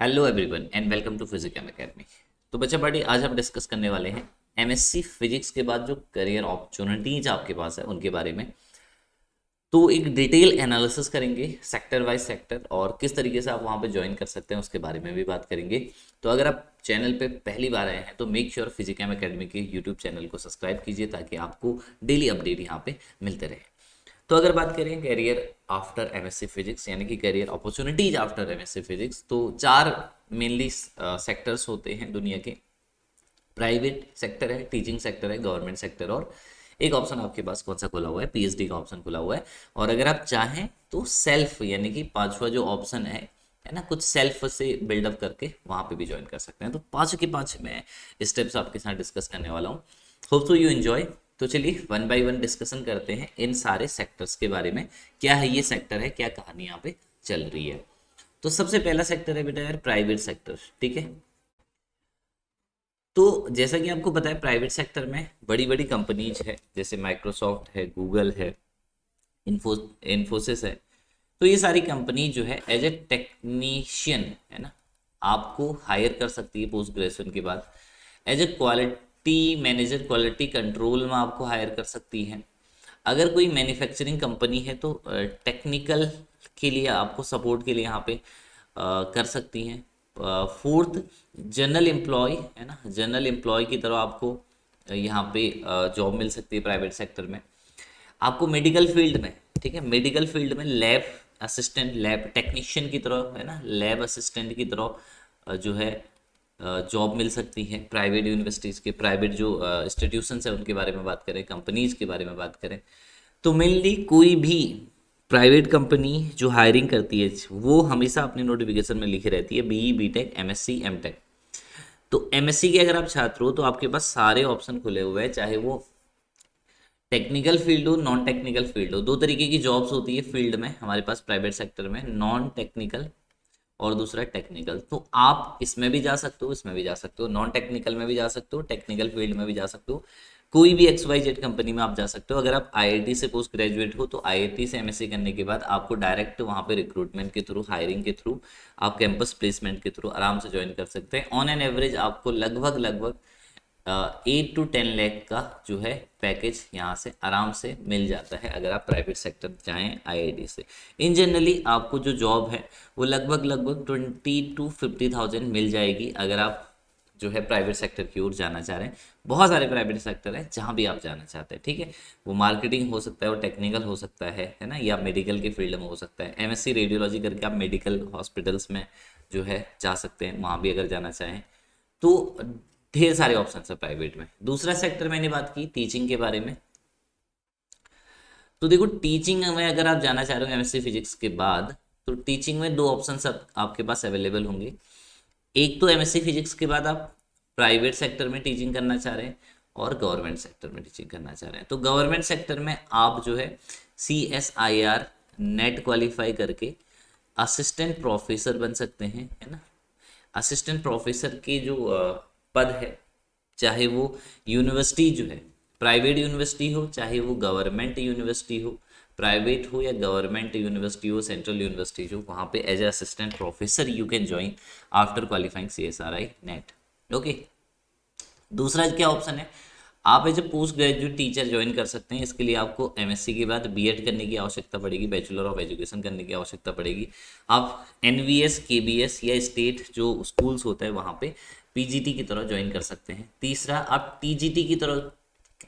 Hello everyone and welcome to physics academy. तो बच्चा बड़ी आज हम डिस्कस करने वाले हैं एमएससी फिजिक्स के बाद जो करियर अपॉर्चुनिटीज आपके पास है उनके बारे में। तो एक डिटेल एनालिसिस करेंगे सेक्टर वाइज सेक्टर और किस तरीके से आप वहाँ पे ज्वाइन कर सकते हैं उसके बारे में भी बात करेंगे। तो अगर आप चैनल पे पहली बार आए हैं तो मेक श्योर फिजिक्स एकेडमी के यूट्यूब चैनल को सब्सक्राइब कीजिए ताकि आपको डेली अपडेट यहाँ पे मिलते रहे। तो अगर बात करें करियर आफ्टर एमएससी फिजिक्स यानी कि career opportunities after MSc physics, तो चार मेनली सेक्टर्स होते हैं दुनिया के। प्राइवेट सेक्टर है, टीचिंग सेक्टर है, गवर्नमेंट सेक्टर और एक ऑप्शन आपके पास कौन सा खुला हुआ है, पीएचडी का ऑप्शन खुला हुआ है। और अगर आप चाहें तो सेल्फ यानी कि पांचवा जो ऑप्शन है ना, कुछ सेल्फ से बिल्डअप करके वहां पे भी ज्वाइन कर सकते हैं। तो पांच के पांच मैं स्टेप्स आपके साथ डिस्कस करने वाला हूँ। Hope so you enjoy. तो चलिए वन बाय वन डिस्कशन करते हैं इन सारे सेक्टर्स के बारे में। क्या है ये सेक्टर है, क्या कहानी यहाँ पे चल रही है। तो सबसे पहला सेक्टर है बेटा यार प्राइवेट सेक्टर, ठीक है। तो जैसा कि आपको पता है प्राइवेट सेक्टर में बड़ी बड़ी कंपनीज है, जैसे माइक्रोसॉफ्ट है, गूगल है, इन्फो इन्फोसिस है। तो ये सारी कंपनी जो है एज ए टेक्नीशियन है ना, आपको हायर कर सकती है पोस्ट ग्रेजुएशन के बाद। As a quality manager, quality control में आपको हायर कर सकती है। अगर कोई मैन्युफैक्चरिंग कंपनी है तो टेक्निकल के लिए आपको सपोर्ट के लिए यहाँ पे कर सकती हैं। फोर्थ, जनरल एम्प्लॉय है ना, जनरल एम्प्लॉय की तरह आपको यहाँ पे जॉब मिल सकती है प्राइवेट सेक्टर में। आपको मेडिकल फील्ड में, ठीक है, मेडिकल फील्ड में लैब असिस्टेंट, लैब टेक्नीशियन की तरह है ना, लैब असिस्टेंट की तरह जो है जॉब मिल सकती है प्राइवेट यूनिवर्सिटीज़ के। प्राइवेट जो इंस्टीट्यूशंस है उनके बारे में बात करें, कंपनीज के बारे में बात करें, तो मेनली कोई भी प्राइवेट कंपनी जो हायरिंग करती है वो हमेशा अपनी नोटिफिकेशन में लिखी रहती है बीई, बीटेक, एमएससी, एमटेक। तो एमएससी के अगर आप छात्र हो तो आपके पास सारे ऑप्शन खुले हुए हैं, चाहे वो टेक्निकल फील्ड हो, नॉन टेक्निकल फील्ड हो। दो तरीके की जॉब्स होती है फील्ड में हमारे पास प्राइवेट सेक्टर में, नॉन टेक्निकल और दूसरा टेक्निकल। तो आप इसमें भी जा सकते हो, इसमें भी जा सकते हो, नॉन टेक्निकल में भी जा सकते हो, टेक्निकल फील्ड में भी जा सकते हो। कोई भी एक्स वाई जेड कंपनी में आप जा सकते हो। अगर आप आईआईटी से पोस्ट ग्रेजुएट हो तो आईआईटी से एमएससी करने के बाद आपको डायरेक्ट वहाँ पे रिक्रूटमेंट के थ्रू, हायरिंग के थ्रू, आप कैंपस प्लेसमेंट के थ्रू आराम से ज्वाइन कर सकते हैं। ऑन एन एवरेज आपको लगभग लगभग 8 to 10 लाख का जो है पैकेज यहाँ से आराम से मिल जाता है अगर आप प्राइवेट सेक्टर जाएं आईआईटी से। इन जनरली आपको जो जॉब है वो लगभग लगभग 20 to 50,000 मिल जाएगी अगर आप जो है प्राइवेट सेक्टर की ओर जाना चाह रहे हैं। बहुत सारे प्राइवेट सेक्टर हैं जहाँ भी आप जाना चाहते हैं, ठीक है। वो मार्केटिंग हो सकता है, वो टेक्निकल हो सकता है ना, या मेडिकल के फील्ड में हो सकता है। एमएससी रेडियोलॉजी करके आप मेडिकल हॉस्पिटल्स में जो है जा सकते हैं, वहाँ भी अगर जाना चाहें तो ढेर सारे ऑप्शन है प्राइवेट में। दूसरा सेक्टर मैंने बात की टीचिंग के बारे में। तो देखो टीचिंग में अगर आप जाना चाह रहे हो एमएससी फिजिक्स के बाद, तो टीचिंग में दो ऑप्शन सब आपके पास अवेलेबल होंगे। एक तो एमएससी फिजिक्स के बाद आप प्राइवेट सेक्टर में टीचिंग करना चाह रहे हैं और गवर्नमेंट सेक्टर में टीचिंग करना चाह रहे हैं। तो गवर्नमेंट सेक्टर में आप जो है CSIR नेट क्वालिफाई करके असिस्टेंट प्रोफेसर बन सकते हैं, है ना। असिस्टेंट प्रोफेसर के जो पद है, चाहे वो यूनिवर्सिटी जो है प्राइवेट यूनिवर्सिटी हो, चाहे वो गवर्नमेंट यूनिवर्सिटी हो, प्राइवेट हो या गवर्नमेंट यूनिवर्सिटी हो, सेंट्रल यूनिवर्सिटी हो, वहाँ पे as a assistant professor you can join after qualifying CSRI NET. Okay. दूसरा क्या ऑप्शन है, आप as a post graduate teacher join कर सकते हैं। इसके लिए आपको एमएससी के बाद बीएड करने की आवश्यकता पड़ेगी, बैचलर ऑफ एजुकेशन करने की आवश्यकता पड़ेगी। आप एनवीएस, केबीएस या स्टेट जो स्कूल्स होता है वहाँ पे पीजीटी की तरह ज्वाइन कर सकते हैं। तीसरा, आप टीजीटी की तरह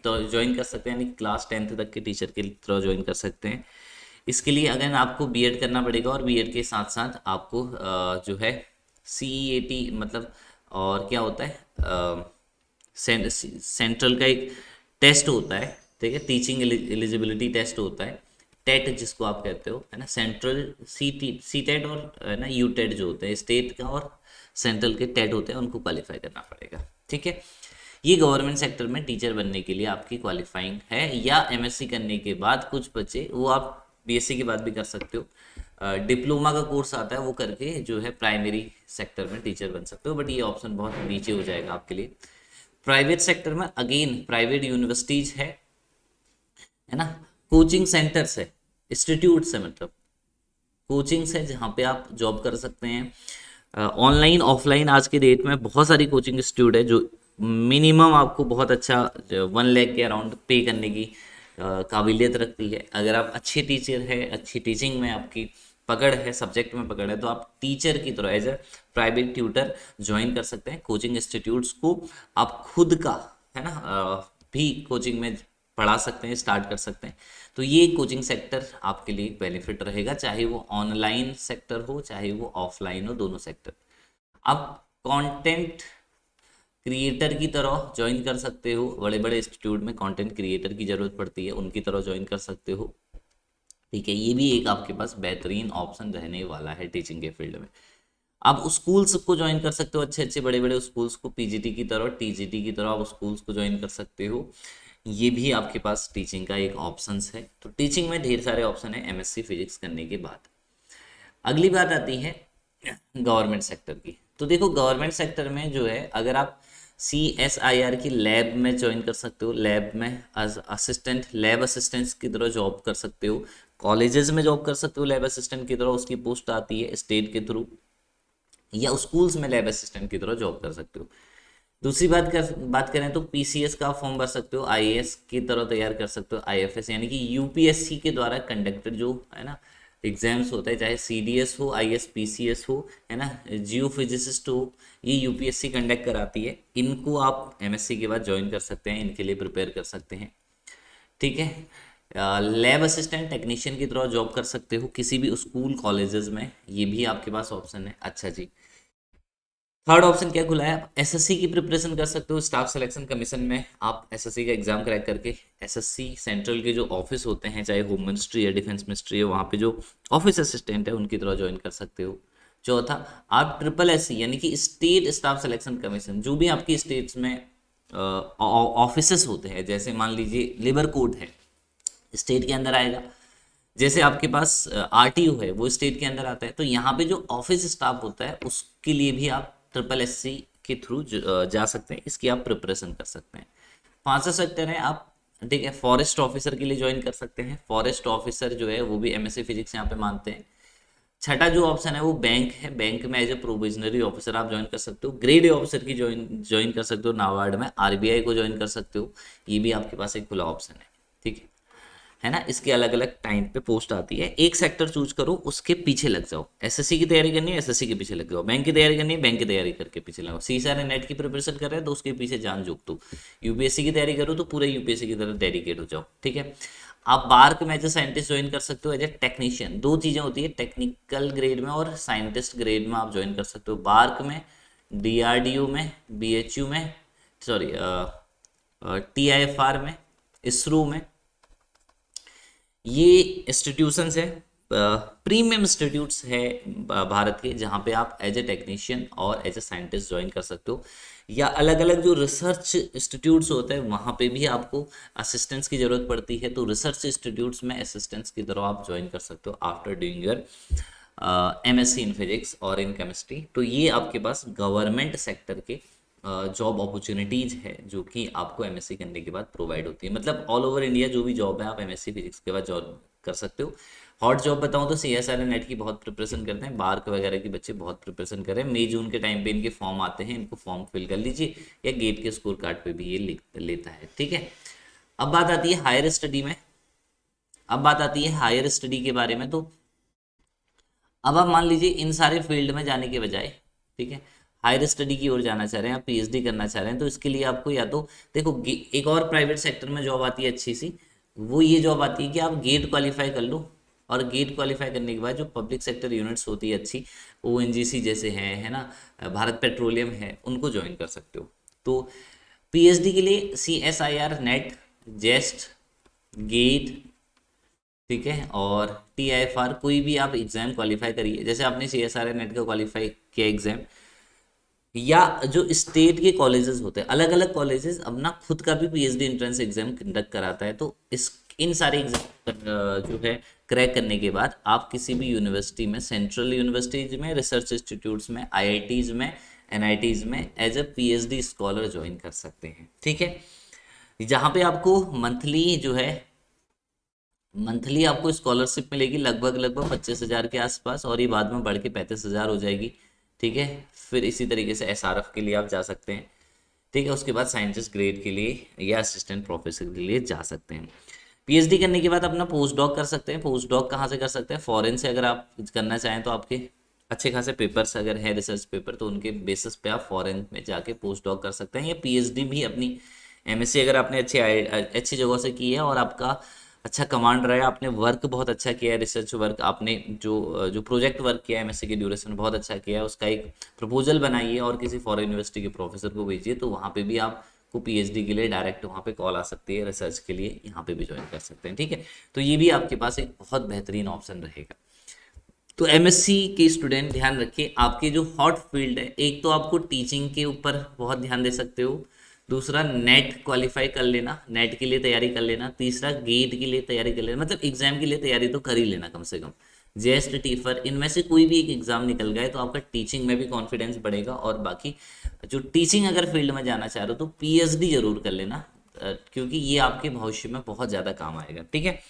तो ज्वाइन कर सकते हैं, यानी क्लास 10th तक के टीचर की तरह ज्वाइन कर सकते हैं। इसके लिए अगर आपको बीएड करना पड़ेगा और बीएड के साथ साथ आपको जो है CEAT मतलब और क्या होता है, सेंट्रल का एक टेस्ट होता है, ठीक है, टीचिंग एलिजिबिलिटी टेस्ट होता है, टेट जिसको आप कहते हो, है ना। सेंट्रल सी टेट और है ना यू टेट जो होते हैं, स्टेट का और सेंट्रल के टेट होते हैं, उनको क्वालिफाई करना पड़ेगा, ठीक है। ये गवर्नमेंट सेक्टर में टीचर बनने के लिए आपकी क्वालिफाइंग है। या एमएससी करने के बाद कुछ बच्चे, वो आप बीएससी के बाद भी कर सकते हो, डिप्लोमा का कोर्स आता है वो करके जो है प्राइमरी सेक्टर में टीचर बन सकते हो, बट ये ऑप्शन बहुत नीचे हो जाएगा आपके लिए। प्राइवेट सेक्टर में अगेन प्राइवेट यूनिवर्सिटीज है ना, कोचिंग सेंटर्स है, इंस्टीट्यूट्स है, मतलब कोचिंग्स है जहाँ पे आप जॉब कर सकते हैं। ऑनलाइन ऑफलाइन आज के डेट में बहुत सारी कोचिंग इंस्टीट्यूट है जो मिनिमम आपको बहुत अच्छा 1 लाख के अराउंड पे करने की काबिलियत रखती है। अगर आप अच्छे टीचर है, अच्छी टीचिंग में आपकी पकड़ है, सब्जेक्ट में पकड़ है, तो आप टीचर की तरह as a private tutor join कर सकते हैं कोचिंग इंस्टीट्यूट्स को। आप खुद का है ना भी कोचिंग में पढ़ा सकते हैं, स्टार्ट कर सकते हैं। तो ये कोचिंग सेक्टर आपके लिए बेनिफिट रहेगा, चाहे वो ऑनलाइन सेक्टर हो चाहे वो ऑफलाइन हो, दोनों सेक्टर। आप कंटेंट क्रिएटर की तरह ज्वाइन कर सकते हो, बड़े बड़े इंस्टीट्यूट में कंटेंट क्रिएटर की ज़रूरत पड़ती है, उनकी तरह ज्वाइन कर सकते हो। ठीक है, ये भी एक आपके पास बेहतरीन ऑप्शन रहने वाला है टीचिंग के फील्ड में। आप स्कूल्स को ज्वाइन कर सकते हो, अच्छे अच्छे बड़े बड़े स्कूल्स को, पीजीटी की तरह टीजीटी की तरह आप स्कूल्स को ज्वाइन कर सकते हो। ये भी आपके पास टीचिंग का एक ऑप्शंस है। तो टीचिंग में ढेर सारे ऑप्शन है एमएससी फिजिक्स करने के बाद। अगली बात आती है गवर्नमेंट सेक्टर की। तो देखो गवर्नमेंट सेक्टर में जो है, अगर आप CSIR की लैब में ज्वाइन कर सकते हो, लैब में असिस्टेंट, लैब असिस्टेंट की तरह जॉब कर सकते हो, कॉलेजेस में जॉब कर सकते हो लैब असिस्टेंट की तरह, उसकी पोस्ट आती है स्टेट के थ्रू, या स्कूल्स में लैब असिस्टेंट की तरह जॉब कर सकते हो। दूसरी बात करें तो PCS का फॉर्म भर सकते हो, IAS की तरह तैयार कर सकते हो, IFS यानी कि UPSC के द्वारा कंडक्टेड जो है ना एग्जाम्स होता है, चाहे CDS हो, ISPCS हो, है ना, जियो फिजिसिस्ट हो, ये UPSC कंडक्ट कराती है। इनको आप MSc के बाद ज्वाइन कर सकते हैं, इनके लिए प्रिपेयर कर सकते हैं। ठीक है, लैब असिस्टेंट टेक्नीशियन की तरह जॉब कर सकते हो किसी भी स्कूल कॉलेजेस में, ये भी आपके पास ऑप्शन है। अच्छा जी, थर्ड ऑप्शन क्या खुला है, आप SSC की प्रिपरेशन कर सकते हो। स्टाफ सिलेक्शन कमीशन में आप SSC का एग्जाम क्रैक करके SSC सेंट्रल के जो ऑफिस होते हैं, चाहे होम मिनिस्ट्री या डिफेंस मिनिस्ट्री है, वहाँ पे जो ऑफिस असिस्टेंट है उनकी तरह ज्वाइन कर सकते हो। चौथा, आप SSSC यानी कि स्टेट स्टाफ सिलेक्शन कमीशन, जो भी आपकी स्टेट्स में ऑफिस होते हैं, जैसे मान लीजिए लेबर कोर्ट है स्टेट के अंदर आएगा, जैसे आपके पास RTO है वो स्टेट के अंदर आता है, तो यहाँ पे जो ऑफिस स्टाफ होता है उसके लिए भी आप SSSC के थ्रू जा सकते हैं, इसकी आप प्रिपरेशन कर सकते हैं। पांचवा सेक्टर है आप, ठीक है, फॉरेस्ट ऑफिसर के लिए ज्वाइन कर सकते हैं। फॉरेस्ट ऑफिसर जो है वो भी MSc फिजिक्स यहाँ पे मानते हैं। छठा जो ऑप्शन है वो बैंक है, बैंक में एज ए प्रोविजनरी ऑफिसर आप ज्वाइन कर सकते हो। ग्रेड ए ऑफिसर की ज्वाइन कर सकते हो नाबार्ड में, RBI को ज्वाइन कर सकते हो, ये भी आपके पास एक खुला ऑप्शन है। ठीक है ना, इसके अलग अलग टाइम पे पोस्ट आती है। एक सेक्टर चूज करो, उसके पीछे लग जाओ। SSC की तैयारी करनी है, SSC के पीछे लग जाओ। बैंक की तैयारी करनी है, बैंक की तैयारी करके पीछे लगाओ। CSIR नेट की प्रिपरेशन कर रहे हैं तो उसके पीछे जान झोंक दो। UPSC की तैयारी करो तो पूरे UPSC की तरफ डेडिकेट हो जाओ। ठीक है, आप बार्क में एज ए साइंटिस्ट ज्वाइन कर सकते हो, एज ए टेक्नीशियन। दो चीज़ें होती है, टेक्निकल ग्रेड में और साइंटिस्ट ग्रेड में आप ज्वाइन कर सकते हो। बार्क में DRDO में, BHU में, सॉरी TIFR में, इसरो में, ये इंस्टीट्यूशंस है, प्रीमियम इंस्टीट्यूट्स है भारत के, जहाँ पे आप एज ए टेक्नीशियन और एज ए साइंटिस्ट ज्वाइन कर सकते हो। या अलग अलग जो रिसर्च इंस्टीट्यूट्स होते हैं वहाँ पे भी आपको असिस्टेंट्स की ज़रूरत पड़ती है, तो रिसर्च इंस्टीट्यूट्स में असिस्टेंट्स की तरह आप ज्वाइन कर सकते हो after doing your MSc in physics और इन केमिस्ट्री। तो ये आपके पास गवर्नमेंट सेक्टर के जॉब अपॉर्चुनिटीज है जो कि आपको MSc करने के बाद प्रोवाइड होती है। मतलब ऑल ओवर इंडिया जो भी जॉब है आप MSc फिजिक्स के बाद जॉब कर सकते हो। हॉट जॉब बताऊं तो CSIR नेट की बहुत प्रिपरेशन करते हैं, बार्क वगैरह के बच्चे बहुत प्रिपरेशन कर रहे हैं। मई जून के टाइम पे इनके फॉर्म आते हैं, इनको फॉर्म फिल कर लीजिए, या गेट के स्कोर कार्ड पे भी ये लेता है। ठीक है, अब बात आती है हायर स्टडी में। अब बात आती है हायर स्टडी के बारे में। तो अब आप मान लीजिए इन सारे फील्ड में जाने के बजाय, ठीक है, हायर स्टडी की ओर जाना चाह रहे हैं, आप PhD करना चाह रहे हैं, तो इसके लिए आपको या तो देखो एक और प्राइवेट सेक्टर में जॉब आती है अच्छी सी, वो ये जॉब आती है कि आप गेट क्वालिफाई कर लो, और गेट क्वालिफाई करने के बाद जो पब्लिक सेक्टर यूनिट्स होती है अच्छी, ONGC जैसे हैं, है ना, भारत पेट्रोलियम है, उनको ज्वाइन कर सकते हो। तो PhD के लिए CSIR नेट, जेस्ट, गेट, ठीक है, और TIFR कोई भी आप एग्जाम क्वालिफाई करिए। जैसे आपने CSIR नेट का क्वालिफाई किया एग्जाम, या जो स्टेट के कॉलेजेस होते हैं, अलग अलग कॉलेजेस अपना खुद का भी PhD एंट्रेंस एग्जाम कंडक्ट कराता है, तो इस इन सारे एग्जाम जो है क्रैक करने के बाद आप किसी भी यूनिवर्सिटी में, सेंट्रल यूनिवर्सिटीज में, रिसर्च इंस्टीट्यूट्स में, IITs में, NITs में as a PhD scholar join कर सकते हैं। ठीक है, जहाँ पे आपको मंथली आपको स्कॉलरशिप मिलेगी लगभग 25,000 के आसपास, और ये बाद में बढ़ के 35,000 हो जाएगी। ठीक है। फिर इसी तरीके से एसआरएफ के लिए आप जा सकते हैं, ठीक है। उसके बाद साइंटिस्ट ग्रेड के लिए या असिस्टेंट प्रोफेसर के लिए जा सकते हैं। पीएचडी करने के बाद अपना पोस्ट डॉक कर सकते हैं। पोस्ट डॉक कहाँ से कर सकते हैं? फॉरेन से अगर आप करना चाहें तो आपके अच्छे खासे पेपर्स अगर है, रिसर्च पेपर, तो उनके बेसिस पे आप फॉरेन में जाके पोस्ट डॉक कर सकते हैं। या पीएचडी भी अपनी एमएससी अगर आपने अच्छी जगह से की है और आपका अच्छा कमांड रहा है, आपने वर्क बहुत अच्छा किया है, रिसर्च वर्क आपने जो जो प्रोजेक्ट वर्क किया है एमएससी के ड्यूरेशन में बहुत अच्छा किया है, उसका एक प्रपोजल बनाइए और किसी फॉरेन यूनिवर्सिटी के प्रोफेसर को भेजिए, तो वहाँ पे भी आपको पीएचडी के लिए डायरेक्ट वहाँ पे कॉल आ सकती है, रिसर्च के लिए यहाँ पे भी ज्वाइन कर सकते हैं, ठीक है। तो ये भी आपके पास एक बहुत बेहतरीन ऑप्शन रहेगा। तो एमएससी के स्टूडेंट ध्यान रखिए, आपके जो हॉट फील्ड है, एक तो आपको टीचिंग के ऊपर बहुत ध्यान दे सकते हो, दूसरा नेट क्वालिफाई कर लेना, नेट के लिए तैयारी कर लेना, तीसरा गेट के लिए तैयारी कर लेना, मतलब एग्जाम के लिए तैयारी तो कर ही लेना कम से कम। जेएस्ट टीफर, इनमें से कोई भी एक एग्जाम निकल गए तो आपका टीचिंग में भी कॉन्फिडेंस बढ़ेगा। और बाकी जो टीचिंग अगर फील्ड में जाना चाह रहे हो तो पीएचडी जरूर कर लेना, क्योंकि ये आपके भविष्य में बहुत ज़्यादा काम आएगा, ठीक है।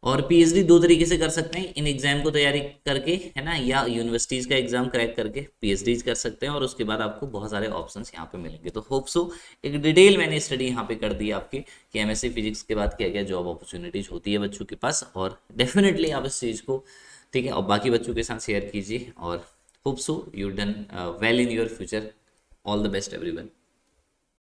और पीएचडी दो तरीके से कर सकते हैं, इन एग्जाम को तैयारी करके, है ना, या यूनिवर्सिटीज का एग्जाम क्रैक करके पीएचडी कर सकते हैं, और उसके बाद आपको बहुत सारे ऑप्शंस यहाँ पे मिलेंगे। तो होप सो एक डिटेल मैंने स्टडी यहाँ पे कर दी आपकी कि एमएससी फिजिक्स के बाद क्या क्या जॉब अपॉर्चुनिटीज होती है बच्चों के पास, और डेफिनेटली आप इस चीज़ को, ठीक है, और बाकी बच्चों के साथ शेयर कीजिए। और hope so you done well in your future. All the best everyone.